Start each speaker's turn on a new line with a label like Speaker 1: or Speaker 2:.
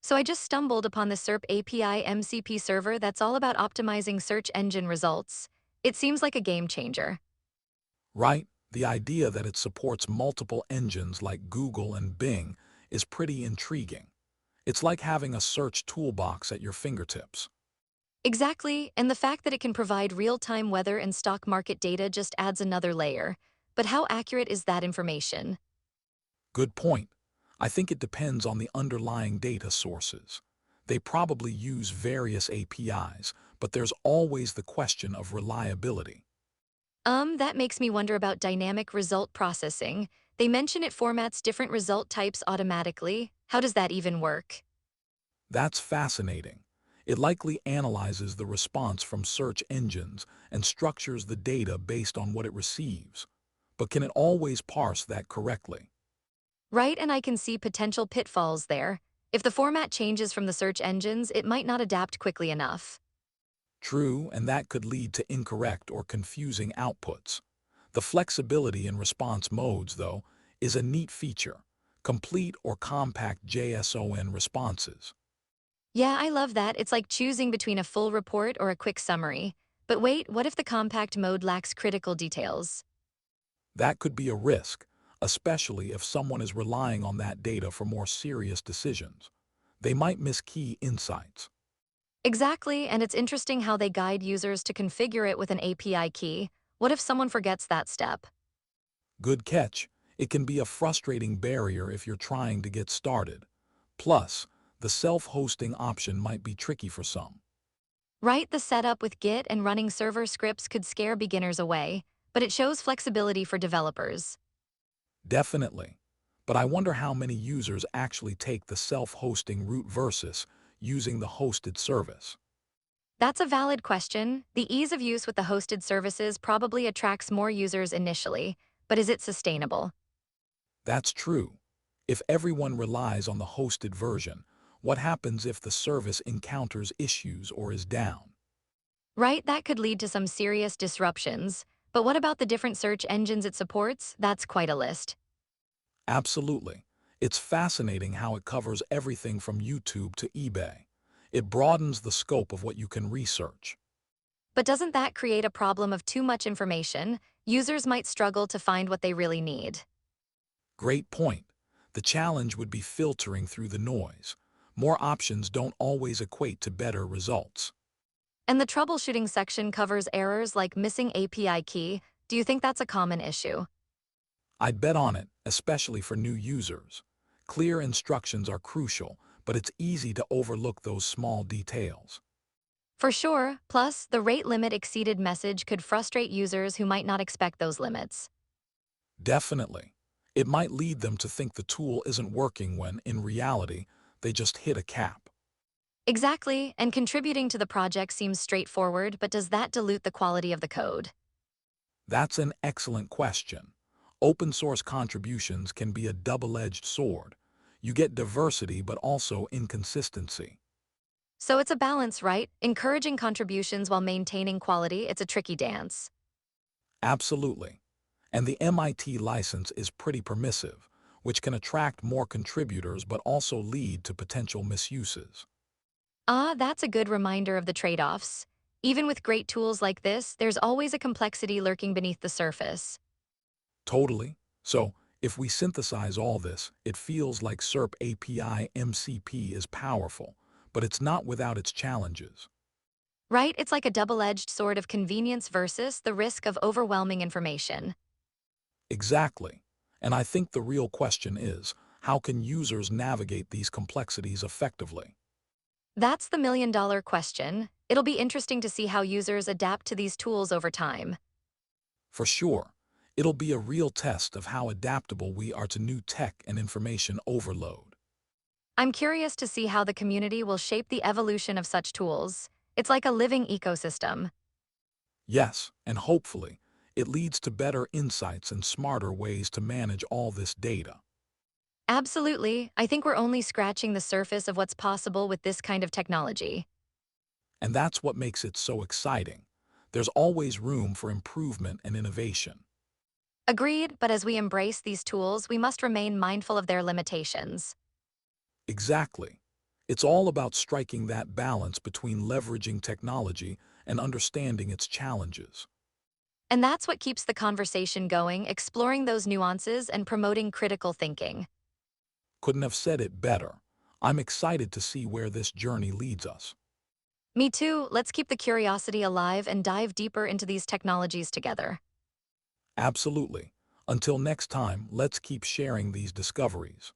Speaker 1: So I just stumbled upon the SerpApi MCP server that's all about optimizing search engine results. It seems like a game changer.
Speaker 2: Right? The idea that it supports multiple engines like Google and Bing is pretty intriguing. It's like having a search toolbox at your fingertips.
Speaker 1: Exactly, and the fact that it can provide real-time weather and stock market data just adds another layer. But how accurate is that information?
Speaker 2: Good point. I think it depends on the underlying data sources. They probably use various APIs, but there's always the question of reliability.
Speaker 1: That makes me wonder about dynamic result processing. They mention it formats different result types automatically. How does that even work?
Speaker 2: That's fascinating. It likely analyzes the response from search engines and structures the data based on what it receives. But can it always parse that correctly?
Speaker 1: Right, and I can see potential pitfalls there. If the format changes from the search engines, it might not adapt quickly enough.
Speaker 2: True, and that could lead to incorrect or confusing outputs. The flexibility in response modes, though, is a neat feature. Complete or compact JSON responses.
Speaker 1: Yeah, I love that. It's like choosing between a full report or a quick summary. But wait, what if the compact mode lacks critical details?
Speaker 2: That could be a risk, especially if someone is relying on that data for more serious decisions. They might miss key insights.
Speaker 1: Exactly, and it's interesting how they guide users to configure it with an API key. What if someone forgets that step?
Speaker 2: Good catch. It can be a frustrating barrier if you're trying to get started. Plus, the self-hosting option might be tricky for some.
Speaker 1: Right, the setup with Git and running server scripts could scare beginners away, but it shows flexibility for developers.
Speaker 2: Definitely. But I wonder how many users actually take the self-hosting route versus using the hosted service.
Speaker 1: That's a valid question. The ease of use with the hosted services probably attracts more users initially, but is it sustainable?
Speaker 2: That's true. If everyone relies on the hosted version, what happens if the service encounters issues or is down?
Speaker 1: Right, that could lead to some serious disruptions. But what about the different search engines it supports? That's quite a list.
Speaker 2: Absolutely. It's fascinating how it covers everything from YouTube to eBay. It broadens the scope of what you can research.
Speaker 1: But doesn't that create a problem of too much information? Users might struggle to find what they really need.
Speaker 2: Great point. The challenge would be filtering through the noise. More options don't always equate to better results.
Speaker 1: And the troubleshooting section covers errors like missing API key. Do you think that's a common issue?
Speaker 2: I'd bet on it, especially for new users. Clear instructions are crucial, but it's easy to overlook those small details.
Speaker 1: For sure. Plus, the rate limit exceeded message could frustrate users who might not expect those limits.
Speaker 2: Definitely. It might lead them to think the tool isn't working when, in reality, they just hit a cap.
Speaker 1: Exactly, and contributing to the project seems straightforward, but does that dilute the quality of the code?
Speaker 2: That's an excellent question. Open source contributions can be a double-edged sword. You get diversity but also inconsistency.
Speaker 1: So it's a balance, right? Encouraging contributions while maintaining quality, it's a tricky dance.
Speaker 2: Absolutely. And the MIT license is pretty permissive, which can attract more contributors but also lead to potential misuses.
Speaker 1: Ah, that's a good reminder of the trade-offs. Even with great tools like this, there's always a complexity lurking beneath the surface.
Speaker 2: Totally. So, if we synthesize all this, it feels like SERP API MCP is powerful, but it's not without its challenges.
Speaker 1: Right? It's like a double-edged sword of convenience versus the risk of overwhelming information.
Speaker 2: Exactly. And I think the real question is, how can users navigate these complexities effectively?
Speaker 1: That's the million-dollar question. It'll be interesting to see how users adapt to these tools over time.
Speaker 2: For sure, it'll be a real test of how adaptable we are to new tech and information overload.
Speaker 1: I'm curious to see how the community will shape the evolution of such tools. It's like a living ecosystem.
Speaker 2: Yes, and hopefully, it leads to better insights and smarter ways to manage all this data.
Speaker 1: Absolutely. I think we're only scratching the surface of what's possible with this kind of technology.
Speaker 2: And that's what makes it so exciting. There's always room for improvement and innovation.
Speaker 1: Agreed, but as we embrace these tools, we must remain mindful of their limitations.
Speaker 2: Exactly. It's all about striking that balance between leveraging technology and understanding its challenges.
Speaker 1: And that's what keeps the conversation going, exploring those nuances and promoting critical thinking.
Speaker 2: Couldn't have said it better. I'm excited to see where this journey leads us.
Speaker 1: Me too, let's keep the curiosity alive and dive deeper into these technologies together.
Speaker 2: Absolutely. Until next time, let's keep sharing these discoveries.